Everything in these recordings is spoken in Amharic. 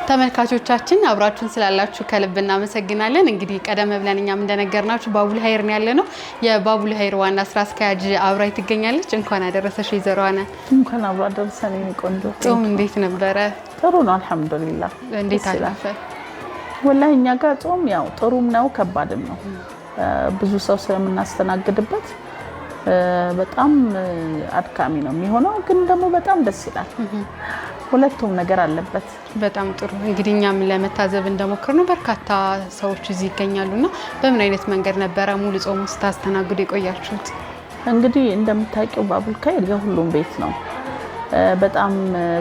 ተመልካቾቻችን አብራችሁን ስላላችሁ ከልብ እናመሰግናለን። እንግዲህ ቀደም ብለን እኛም እንደነገርናችሁ ባቡል ሀይር ነው ያለነው። የባቡል ሀይር ዋና ስራ አስኪያጅ አብራይ ትገኛለች። እንኳን አደረሰሽ ይዘራዋና። እንኳን አብራ ደረሰን ቆንጆ። ጾም እንዴት ነበረ? ጥሩ ነው አልሐምዱሊላህ። እንዴት አለፈ? ወላሂ እኛ ጋር ጾም ያው ጥሩም ነው ከባድም ነው። ብዙ ሰው ስለምናስተናግድበት በጣም አድካሚ ነው የሚሆነው፣ ግን ደግሞ በጣም ደስ ይላል። ሁለቱም ነገር አለበት። በጣም ጥሩ። እንግዲህ እኛም ለመታዘብ እንደሞከርነው በርካታ ሰዎች እዚህ ይገኛሉና በምን አይነት መንገድ ነበረ ሙሉ ጾም ስታስተናግዱ የቆያችሁት? እንግዲህ እንደምታውቂው ባቡል ሀይር የሁሉም ቤት ነው። በጣም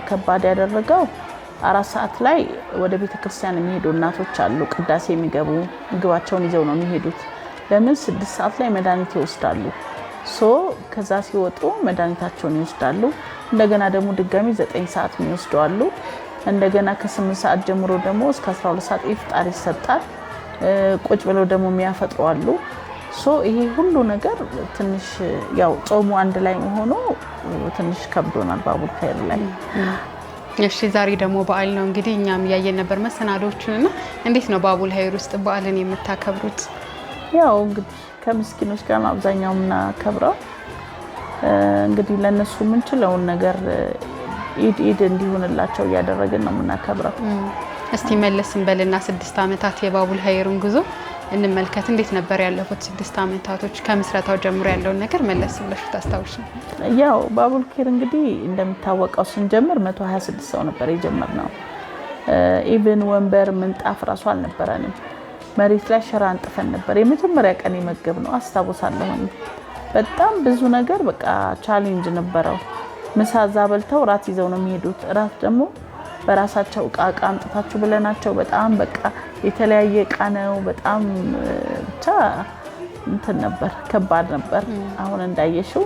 ከባድ ያደረገው 4 ሰዓት ላይ ወደ ቤተክርስቲያን የሚሄዱ እናቶች አሉ። ቅዳሴ የሚገቡ ምግባቸውን ይዘው ነው የሚሄዱት። ለምን 6 ሰዓት ላይ መድኃኒት ይወስዳሉ። ከዛ ሲወጡ መድኃኒታቸውን ይወስዳሉ። እንደገና ደግሞ ድጋሚ 9 ሰዓት የሚወስደዋሉ። እንደገና ከ8 ሰዓት ጀምሮ ደግሞ እስከ 12 ሰዓት ኢፍጣር ይሰጣል። ቁጭ ብለው ደግሞ የሚያፈጥሩ አሉ። ይሄ ሁሉ ነገር ትንሽ ያው ጾሙ አንድ ላይ ሆኖ ትንሽ ከብዶናል ባቡል ሀይር ላይ። እሺ ዛሬ ደግሞ በዓል ነው እንግዲህ እኛም ያየን ነበር መሰናዶቹንና እንዴት ነው ባቡል ሀይር ውስጥ በዓልን የምታከብሩት? ያው እንግዲህ ከምስኪኖች ጋር አብዛኛው እናከብረው። እንግዲህ ለነሱ የምንችለውን ነገር ኢድ እንዲሆንላቸው እያደረግን ነው የምናከብረው። እስቲ መለስ እንበልና 6 አመታት የባቡል ሀይርን ጉዞ እንመልከት። እንዴት ነበር ያለፉት 6 አመታቶች? ከምስረታው ጀምሮ ያለውን ነገር መለስ ብለሽ ታስታውሽ? ያው ባቡል ሀይር እንግዲህ እንደምታወቀው ስንጀምር 126 ሰው ነበር የጀመርነው። ኢቭን ወንበር ምንጣፍ ራሱ አልነበረንም። መሬት ላይ ሸራ አንጥፈን ነበር የመጀመሪያ ቀን የመገብነው አስታውሳለሁ። በጣም ብዙ ነገር በቃ ቻሌንጅ ነበረው። ምሳ እዛ በልተው ራት ይዘው ነው የሚሄዱት። ራት ደግሞ በራሳቸው እቃ አምጥታችሁ ብለናቸው በጣም በቃ የተለያየ እቃ ነው። በጣም ብቻ እንትን ነበር፣ ከባድ ነበር። አሁን እንዳየሽው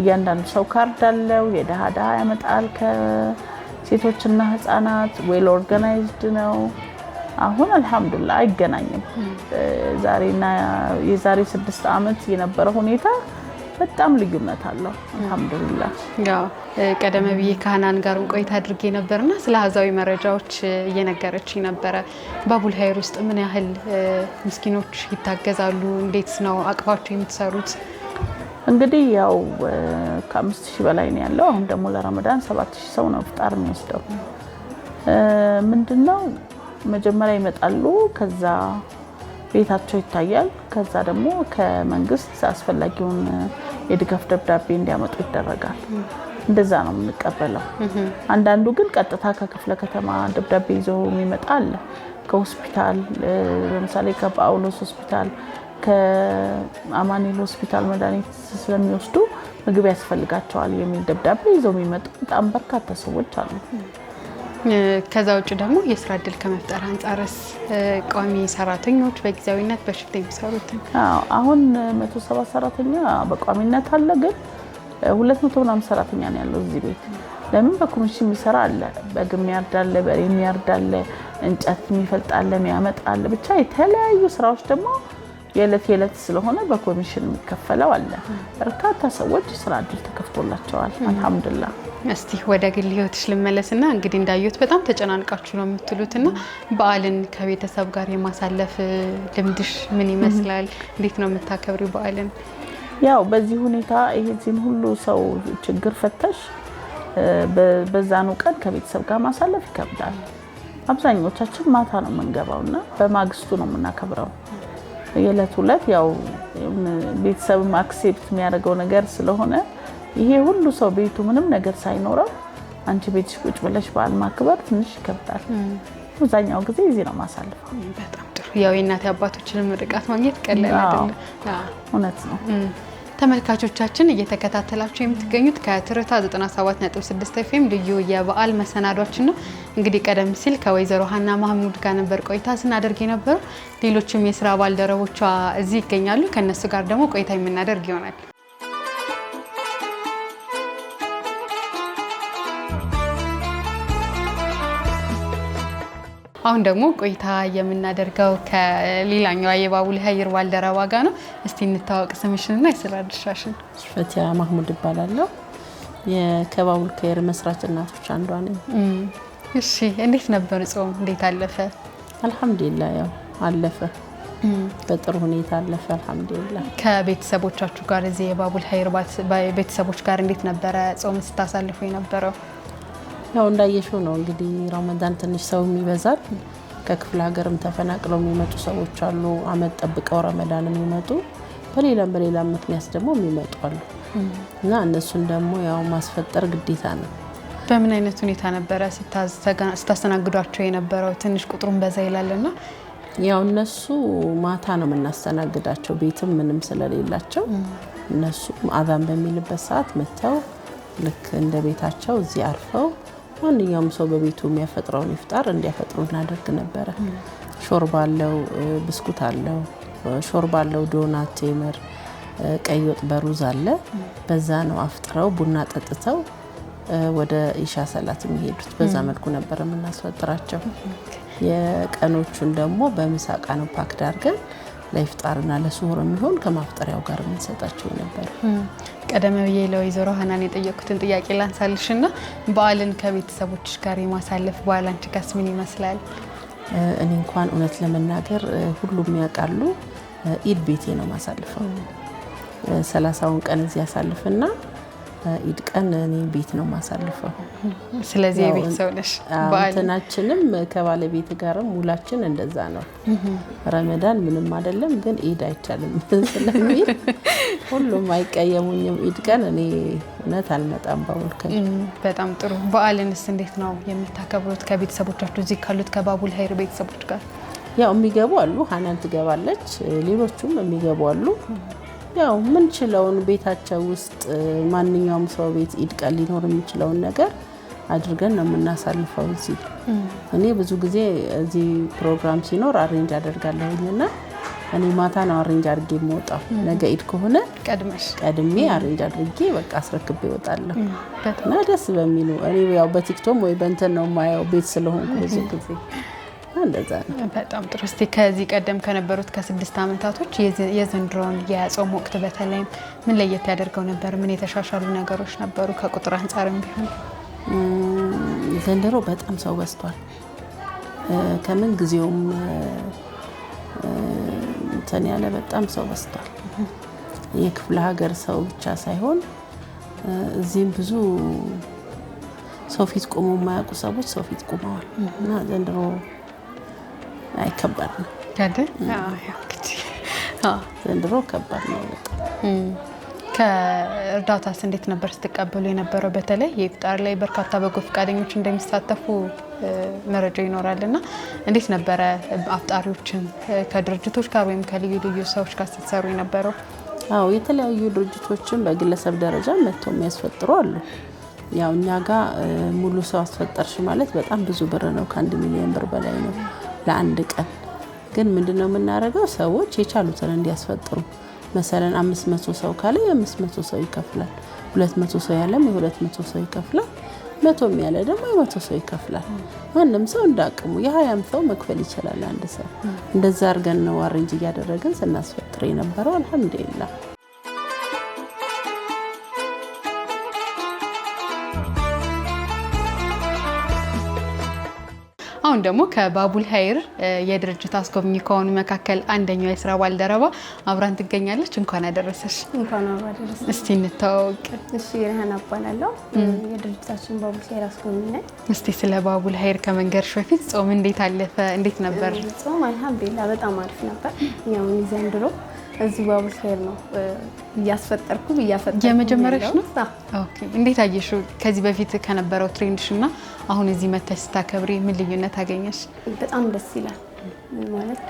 እያንዳንዱ ሰው ካርድ አለው። የደሃ ያመጣል ከሴቶችና ህፃናት ዌል ኦርጋናይዝድ ነው። አሁን አልহামዱሊላህ አይገናኝም። ዛሬና የዛሬ 6 አመት የነበረው ሁኔታ በጣም ልዩነት አለው አልহামዱሊላህ። ያው ቀደም ብዬ ካህናን ጋር ቆይታ አድርጌ ነበርና ስለ ሀዛዊ መረጃዎች እየነገረችኝ ነበረ። ባቡል ሀይር ውስጥ ምን ያህል ምስኪኖች ይታገዛሉ? እንዴት ነው አቅፋቸው የምትሰሩት? እንግዲህ ያው ከ5000 በላይ ነው ያለው። አሁን ደግሞ ለረመዳን 7000 ሰው ነው ፍጣር የሚወስደው። ምንድነው መጀመሪያ ይመጣሉ፣ ከዛ ቤታቸው ይታያል። ከዛ ደግሞ ከመንግስት አስፈላጊውን የድጋፍ ደብዳቤ እንዲያመጡ ይደረጋል። እንደዛ ነው የምንቀበለው። አንዳንዱ ግን ቀጥታ ከክፍለ ከተማ ደብዳቤ ይዞ የሚመጣ አለ። ከሆስፒታል ለምሳሌ ከጳውሎስ ሆስፒታል፣ ከአማኑኤል ሆስፒታል መድኃኒት ስለሚወስዱ ምግብ ያስፈልጋቸዋል የሚል ደብዳቤ ይዘው የሚመጡ በጣም በርካታ ሰዎች አሉ። ከዛ ውጭ ደግሞ የስራ እድል ከመፍጠር አንፃርስ ቋሚ ሰራተኞች በጊዜያዊነት በሽፍት የሚሰሩት? አሁን 170 ሰራተኛ በቋሚነት አለ፣ ግን 200 ምናምን ሰራተኛ ነው ያለው እዚህ ቤት። ለምን በኮሚሽን የሚሰራ አለ፣ በግም ያርዳል፣ በሬም ያርዳል፣ እንጨት የሚፈልጣል፣ የሚያመጣል፣ ብቻ የተለያዩ ስራዎች ደግሞ የዕለት ስለሆነ በኮሚሽን የሚከፈለው አለ። በርካታ ሰዎች ስራ እድል ተከፍቶላቸዋል አልহামዱሊላህ። እስቲ ወደ ግል ህይወትሽ ልመለስና እንግዲህ እንዳዩት በጣም ተጨናንቃችሁ ነው የምትሉትና በዓልን ከቤተሰብ ጋር የማሳለፍ ልምድሽ ምን ይመስላል? እንዴት ነው የምታከብሪው በዓልን? ያው በዚህ ሁኔታ ይሄን ሁሉ ሰው ችግር ፈተሽ በዛኑ ቀን ከቤተሰብ ጋር ማሳለፍ ይከብዳል። አብዛኞቻችን ማታ ነው የምንገባውና በማግስቱ ነው የምናከብረው። የዕለት ያው ቤተሰብ አክሴፕት የሚያደርገው ነገር ስለሆነ ይሄ ሁሉ ሰው ቤቱ ምንም ነገር ሳይኖረው አንቺ ቤትሽ ቁጭ ብለሽ በዓል ማክበር ትንሽ ይከብዳል። አብዛኛው ጊዜ እዚህ ነው ማሳለፈው። በጣም ጥሩ። ያው የእናት አባቶችን ምርቃት ማግኘት ቀላል አይደለም። እውነት ነው። ተመልካቾቻችን እየተከታተላችሁ የምትገኙት ከትርታ 97.6 ኤፍኤም ልዩ የበዓል መሰናዷችን ነው። እንግዲህ ቀደም ሲል ከወይዘሮ ሀና ማህሙድ ጋር ነበር ቆይታ ስናደርግ የነበረው። ሌሎችም የስራ ባልደረቦቿ እዚህ ይገኛሉ። ከነሱ ጋር ደግሞ ቆይታ የምናደርግ ይሆናል። አሁን ደግሞ ቆይታ የምናደርገው ከሌላኛው የባቡል ሀይር ባልደረባ ጋር ነው። እስቲ እንታወቅ፣ ስምሽንና የስራ ድርሻሽን። ፈቲያ ማህሙድ እባላለሁ። የባቡል ሀይር መስራች እናቶች አንዷ ነኝ። እሺ እንዴት ነበር ጾም እንዴት አለፈ? አልহামዱሊላህ ያው አለፈ በጥሩ ሁኔታ አለፈ አልহামዱሊላህ። ከቤተሰቦቻችሁ ጋር እዚህ የባቡል ኸይር ቤተሰቦች ጋር እንዴት ነበረ ጾም ስታሳልፉ የነበረው? ያው እንዳየሽው ነው እንግዲህ ረመዳን ትንሽ ሰው ይበዛል። ከክፍለ ሀገርም ተፈናቅለው የሚመጡ ሰዎች አሉ። አመት ጠብቀው ረመዳን የሚመጡ በሌላ ምክንያት ደግሞ የሚመጡ አሉ እና እነሱን ደግሞ ያው ማስፈጠር ግዴታ ነው። በምን አይነት ሁኔታ ነበረ ስታስተናግዷቸው የነበረው? ትንሽ ቁጥሩን በዛ ይላልና ያው እነሱ ማታ ነው የምናስተናግዳቸው ቤትም ምንም ስለሌላቸው እነሱ አዛን በሚልበት ሰዓት መተው ልክ እንደ ቤታቸው እዚህ አርፈው ማንኛውም ሰው በቤቱ የሚያፈጥረውን ይፍጣር እንዲያፈጥሩ እናደርግ ነበረ። ሾርባ አለው፣ ብስኩት አለው፣ ሾርባ አለው፣ ዶናት፣ ቴምር፣ ቀይ ወጥ በሩዝ አለ። በዛ ነው አፍጥረው ቡና ጠጥተው ወደ ኢሻ ሰላት የሚሄዱት። በዛ መልኩ ነበር የምናስፈጥራቸው። የቀኖቹን ደግሞ በምሳቃ ነው ፓክድ አድርገን ለኢፍጣርና ለሱሁር የሚሆን ከማፍጠሪያው ጋር የምንሰጣቸው ነበር። ቀደም ብዬ ለወይዘሮ ሀናን የጠየኩትን ጥያቄ ላንሳልሽና በዓልን ከቤተሰቦች ጋር የማሳለፍ በዓል አንቺ ጋርስ ምን ይመስላል? እኔ እንኳን እውነት ለመናገር ሁሉም ያውቃሉ ኢድ ቤቴ ነው ማሳልፈው። 30ውን ቀን እዚህ ያሳልፍና ኢድ ቀን እኔ ቤት ነው ማሳልፈው። ስለዚህ የቤት ሰው ነሽ። በዓልናችንም ከባለቤት ጋርም ውላችን እንደዛ ነው። ረመዳን ምንም አይደለም ግን ኢድ አይቻልም ስለሚል ሁሉም አይቀየሙኝም። ኢድ ቀን እኔ እውነት አልመጣም ባውልከኝ። በጣም ጥሩ። በዓልንስ እንዴት ነው የምታከብሩት ከቤተሰቦቻችሁ እዚህ ካሉት ከባቡል ኸይር ቤተሰቦች ጋር? ያው የሚገቡ አሉ፣ ሀናን ትገባለች፣ ሌሎቹም የሚገቡ አሉ። ያው ምን ችለውን ቤታቸው ውስጥ ማንኛውም ሰው ቤት ኢድ ቀን ሊኖር የሚችለውን ነገር አድርገን ነው የምናሳልፈው። እዚህ እኔ ብዙ ጊዜ እዚህ ፕሮግራም ሲኖር አሬንጅ አደርጋለሁኝና እኔ ማታ ነው አሬንጅ አድርጌ የምወጣው። ነገ ኢድ ከሆነ ቀድሜ አሬንጅ አድርጌ በቃ አስረክቤ እወጣለሁ እና ደስ በሚሉ እኔ ያው በቲክቶክ ወይ በእንትን ነው የማየው ቤት ስለሆንኩ ብዙ ጊዜ እንደዛ ነው። በጣም ጥሩ። እስቲ ከዚህ ቀደም ከነበሩት ከ6 አመታቶች የዘንድሮውን የጾም ወቅት በተለይ ምን ለየት ያደርገው ነበር? ምን የተሻሻሉ ነገሮች ነበሩ ከቁጥር አንፃርም ቢሆን? ዘንድሮ በጣም ሰው በዝቷል። ከምን ጊዜውም እንትን ያለ በጣም ሰው በዝቷል። የክፍለ ሀገር ሰው ብቻ ሳይሆን እዚህም ብዙ ሰው ፊት ቆመው የማያውቁ ሰዎች ሰው ፊት ቆመዋል እና ዘንድሮ ከባድ ነው አይደል? ዘንድሮ ከባድ ነው በጣም። ከእርዳታስ እንዴት ነበር ስትቀበሉ የነበረው? በተለይ የኢፍጣር ላይ በርካታ በጎ ፈቃደኞች እንደሚሳተፉ መረጃ ይኖራልና እንዴት ነበረ አፍጣሪዎችን ከድርጅቶች ጋር ወይም ከልዩ ልዩ ሰዎች ጋር ስትሰሩ የነበረው? አዎ የተለያዩ ድርጅቶችን በግለሰብ ደረጃ መጥተው የሚያስፈጥሩ አሉ። ያው እኛ ጋር ሙሉ ሰው አስፈጠርሽ ማለት በጣም ብዙ ብር ነው። ከ1 ሚሊዮን ብር በላይ ነው ለአንድ ቀን። ግን ምንድነው የምናደርገው? ሰዎች የቻሉትን እንዲያስፈጥሩ መሰለን 500 ሰው ካለ የ500 ሰው ይከፍላል። 200 ሰው ያለም የ200 ሰው ይከፍላል። 100 ያለ ደግሞ የ100 ሰው ይከፍላል። ማንም ሰው እንዳቅሙ የ20 ሰው መክፈል ይችላል አንድ ሰው። እንደዛ አድርገን ነው አሬንጅ እያደረግን ስናስፈጥር የነበረው አልহামዱሊላህ። አሁን ደግሞ ከባቡል ኸይር የድርጅት አስጎብኚ ከሆኑ መካከል አንደኛው የስራ ባልደረባ አብራን ትገኛለች። እንኳን አደረሰሽ። እንኳን አደረሰሽ። እስቲ እንተዋወቅ። እሺ ረሃና እባላለሁ። የድርጅታችን ባቡል ኸይር አስጎብኚ ነኝ። እስቲ ስለ ባቡል ኸይር ከመንገርሽ በፊት ጾም እንዴት አለፈ? እንዴት ነበር? ጾም አልহামዱሊላህ በጣም አሪፍ ነበር። ያው ዘንድሮ እዚህ ባቡል ኸይር ነው እያስፈጠርኩ የመጀመሪያሽ ነው? ኦኬ። እንዴት አየሽው ከዚህ በፊት ከነበረው ትሬንድሽና አሁን እዚህ መተሽ ስታከብሪ ምን ልዩነት አገኘሽ? በጣም ደስ ይላል። ማለት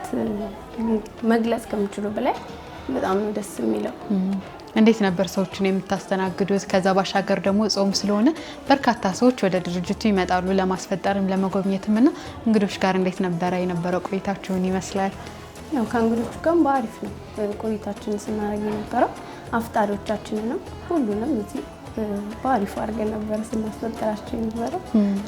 መግለጽ ከምችለው በላይ በጣም ነው ደስ የሚለው። እንዴት ነበር ሰዎችን የምታስተናግዱት? ከዛ ባሻገር ደግሞ ጾም ስለሆነ በርካታ ሰዎች ወደ ድርጅቱ ይመጣሉ ለማስፈጠርም ለመጎብኘትም እና እንግዶች ጋር እንዴት ነበረ የነበረው ቆይታችሁን ይመስላል? ያው ከእንግዶቹ ጋር በአሪፍ ነው ቆይታችንን ስናደርግ የነበረው። አፍጣሪዎቻችንንም ሁሉንም እዚህ በአሪፍ አድርገን ነበር ስናስፈጥራቸው የነበረው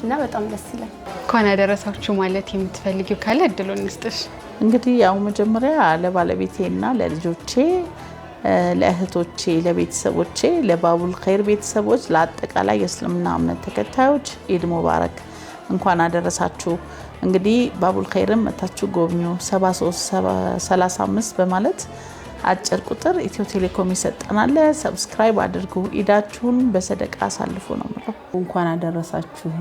እና በጣም ደስ ይላል። እንኳን ያደረሳችሁ ማለት የምትፈልጊው ካለ እድሉን እንስጥሽ። እንግዲህ ያው መጀመሪያ ለባለቤቴና ለልጆቼ፣ ለእህቶቼ፣ ለቤተሰቦቼ፣ ለባቡል ኸይር ቤተሰቦች፣ ለአጠቃላይ የእስልምና እምነት ተከታዮች ኢድ ሙባረክ እንኳን አደረሳችሁ። እንግዲህ ባቡል ኸይርን መታችሁ ጎብኙ። 7335 በማለት አጭር ቁጥር ኢትዮ ቴሌኮም ይሰጠናል። ሰብስክራይብ አድርጉ። ኢዳችሁን በሰደቃ አሳልፉ ነው ማለት። እንኳን አደረሳችሁ።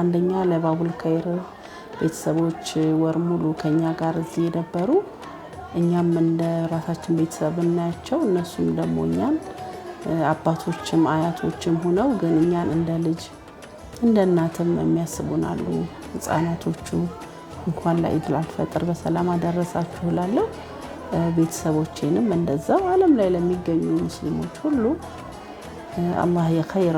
አንደኛ ለባቡል ኸይር ቤተሰቦች ወር ሙሉ ከኛ ጋር እዚህ የነበሩ እኛም እንደ ራሳችን ቤተሰብ እናያቸው፣ እነሱም ደግሞ እኛን አባቶችም አያቶችም ሆነው ግን እኛን እንደ ልጅ እንደ እናትም የሚያስቡን አሉ። ህፃናቶቹ እንኳን ለኢድ አልፈጥር በሰላም አደረሳችሁ እላለሁ። ቤተሰቦቼንም እንደዛው ዓለም ላይ ለሚገኙ ሙስሊሞች ሁሉ አላህ የኸይር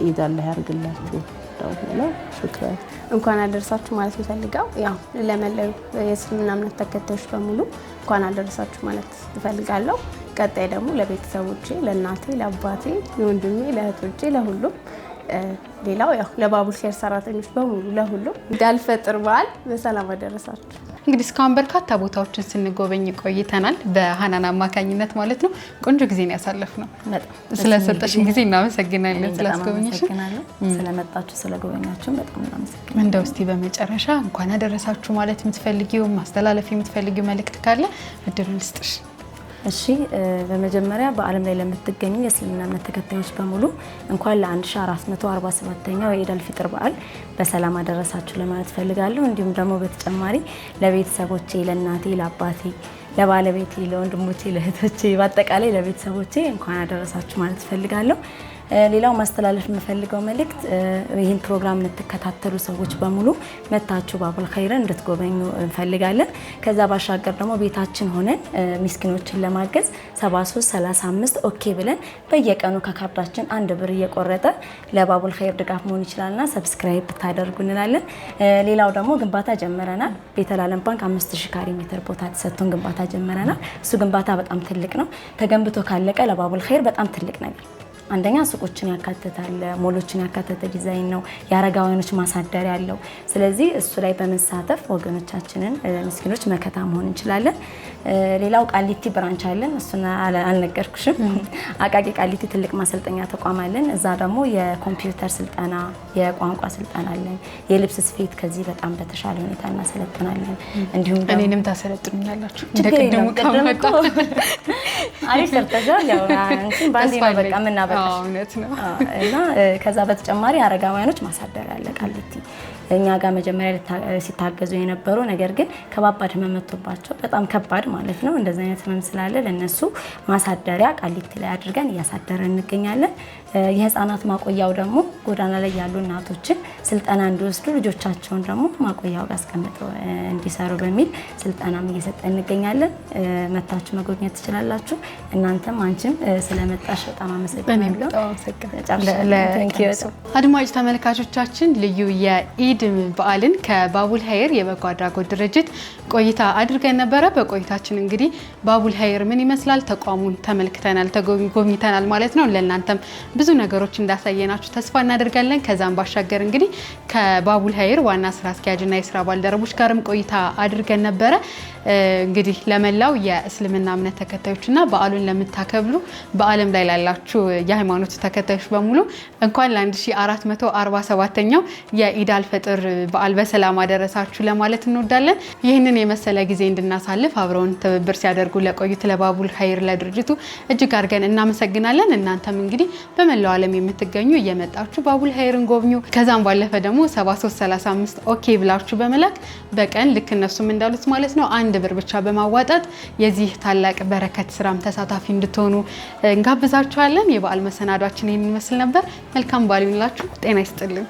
ኢድ አላህ ያርግላችሁ ደውለው ሽክራን እንኳን አደረሳችሁ ማለት ፈልጋው ያው ለመላው የእስልምና እምነት ተከታዮች በሙሉ እንኳን አደረሳችሁ ማለት ፈልጋለሁ። ቀጣይ ደግሞ ለቤተሰቦቼ፣ ለእናቴ፣ ለአባቴ፣ ለወንድሜ፣ ለእህቶቼ፣ ለሁሉም ሌላው ያው ለባቡል ኸይር ሰራተኞች በሙሉ ለሁሉም ኢድ አልፈጥር በዓል በሰላም አደረሳችሁ። እንግዲህ እስካሁን በርካታ ቦታዎችን ስንጎበኝ ቆይተናል፣ በሃናን አማካኝነት ማለት ነው። ቆንጆ ጊዜ ነው ያሳለፍነው። ስለሰጠሽን ጊዜ እናመሰግናለን። ስላስጎበኘሽን ስለመጣችሁ ስለጎበኛችሁ በጣም እናመሰግናለን። እንደው እስቲ በመጨረሻ እንኳን አደረሳችሁ ማለት የምትፈልጊው ማስተላለፍ የምትፈልጊው መልእክት ካለ እድሉን ልስጥሽ። እሺ በመጀመሪያ በዓለም ላይ ለምትገኙ የእስልምና እምነት ተከታዮች በሙሉ እንኳን ለ1447ኛው የኢድ አልፊጥር በዓል በሰላም አደረሳችሁ ለማለት ፈልጋለሁ። እንዲሁም ደግሞ በተጨማሪ ለቤተሰቦቼ፣ ለእናቴ፣ ለአባቴ፣ ለባለቤቴ፣ ለወንድሞቼ፣ ለእህቶቼ በአጠቃላይ ለቤተሰቦቼ እንኳን አደረሳችሁ ማለት ፈልጋለሁ። ሌላው ማስተላለፍ የምፈልገው መልእክት ይህን ፕሮግራም የምትከታተሉ ሰዎች በሙሉ መታችሁ ባቡል ኸይርን እንድትጎበኙ እንፈልጋለን። ከዛ ባሻገር ደግሞ ቤታችን ሆነን ሚስኪኖችን ለማገዝ 7335 ኦኬ ብለን በየቀኑ ከካርዳችን 1 ብር እየቆረጠ ለባቡል ኸይር ድጋፍ መሆን ይችላልና ሰብስክራይብ ብታደርጉ እንላለን። ሌላው ደግሞ ግንባታ ጀምረናል። ቤተል ዓለም ባንክ 5000 ካሬ ሜትር ቦታ ተሰጥቶን ግንባታ ጀምረናል። እሱ ግንባታ በጣም ትልቅ ነው። ተገንብቶ ካለቀ ለባቡል ኸይር በጣም ትልቅ ነገር። አንደኛ ሱቆችን ያካተታል፣ ሞሎችን ያካተተ ዲዛይን ነው። የአረጋውያኖች ማሳደሪያ ያለው። ስለዚህ እሱ ላይ በመሳተፍ ወገኖቻችንን ምስኪኖች መከታ መሆን እንችላለን። ሌላው ቃሊቲ ብራንች አለን። እሱን አልነገርኩሽም። አቃቂ ቃሊቲ ትልቅ ማሰልጠኛ ተቋም አለን። እዛ ደግሞ የኮምፒውተር ስልጠና፣ የቋንቋ ስልጠና አለን። የልብስ ስፌት ከዚህ በጣም በተሻለ ሁኔታ እናሰለጥናለን። እንዲሁም እኔንም ታሰለጥኑኛላችሁ እንደቀደሙ ከመጣ አሪፍ ሰርተሻል። ያው እንትን ባንዲ ነው በቃ ምናበቃሽ ነው። እና ከዛ በተጨማሪ አረጋውያኖች ማሳደሪያ አለ ቃሊቲ። እኛ ጋር መጀመሪያ ሲታገዙ የነበሩ ነገር ግን ከባባድ ህመም መጥቶባቸው በጣም ከባድ ማለት ነው። እንደዚህ አይነት ህመም ስላለ ለነሱ ማሳደሪያ ቃሊቲ ላይ አድርገን እያሳደረን እንገኛለን። የህፃናት ማቆያው ደግሞ ጎዳና ላይ ያሉ እናቶችን ስልጠና እንዲወስዱ ልጆቻቸውን ደግሞ ማቆያው ጋር አስቀምጠው እንዲሰሩ በሚል ስልጠናም እየሰጠን እንገኛለን። መታችሁ መጎብኘት ትችላላችሁ። እናንተም አንቺም ስለመጣሽ በጣም አመሰግናለሁ። አድማጭ ተመልካቾቻችን ልዩ የኢድ በዓልን ከባቡል ኸይር የበጎ አድራጎት ድርጅት ቆይታ አድርገን ነበረ። በቆይታችን እንግዲህ ባቡል ኸይር ምን ይመስላል ተቋሙን ተመልክተናል፣ ተጎብኝተናል ማለት ነው። ለእናንተም ብዙ ነገሮች እንዳሳየናችሁ ተስፋ እናደርጋለን። ከዛም ባሻገር እንግዲህ ከባቡል ኸይር ዋና ስራ አስኪያጅና የስራ ባልደረቦች ጋርም ቆይታ አድርገን ነበረ። እንግዲህ ለመላው የእስልምና እምነት ተከታዮችና በዓሉን ለምታከብሩ በዓለም ላይ ላላችሁ የሃይማኖት ተከታዮች በሙሉ እንኳን ለ1447ኛው የኢድ አልፈጥር በዓል በሰላም አደረሳችሁ ለማለት እንወዳለን። ይህንን የመሰለ ጊዜ እንድናሳልፍ አብረውን ትብብር ሲያደርጉ ለቆዩት ለባቡል ኸይር ለድርጅቱ እጅግ አድርገን እናመሰግናለን። እናንተም እንግዲህ በመላው ዓለም የምትገኙ እየመጣችሁ ባቡል ኸይርን ጎብኙ። ከዛም ባለፈ ደግሞ 7335 ኦኬ ብላችሁ በመላክ በቀን ልክ እነሱም እንዳሉት ማለት ነው 1 ብር ብቻ በማዋጣት የዚህ ታላቅ በረከት ስራም ተሳታፊ እንድትሆኑ እንጋብዛችኋለን። የበዓል መሰናዷችን ይህን ይመስል ነበር። መልካም በዓል ይሁንላችሁ። ጤና ይስጥልን።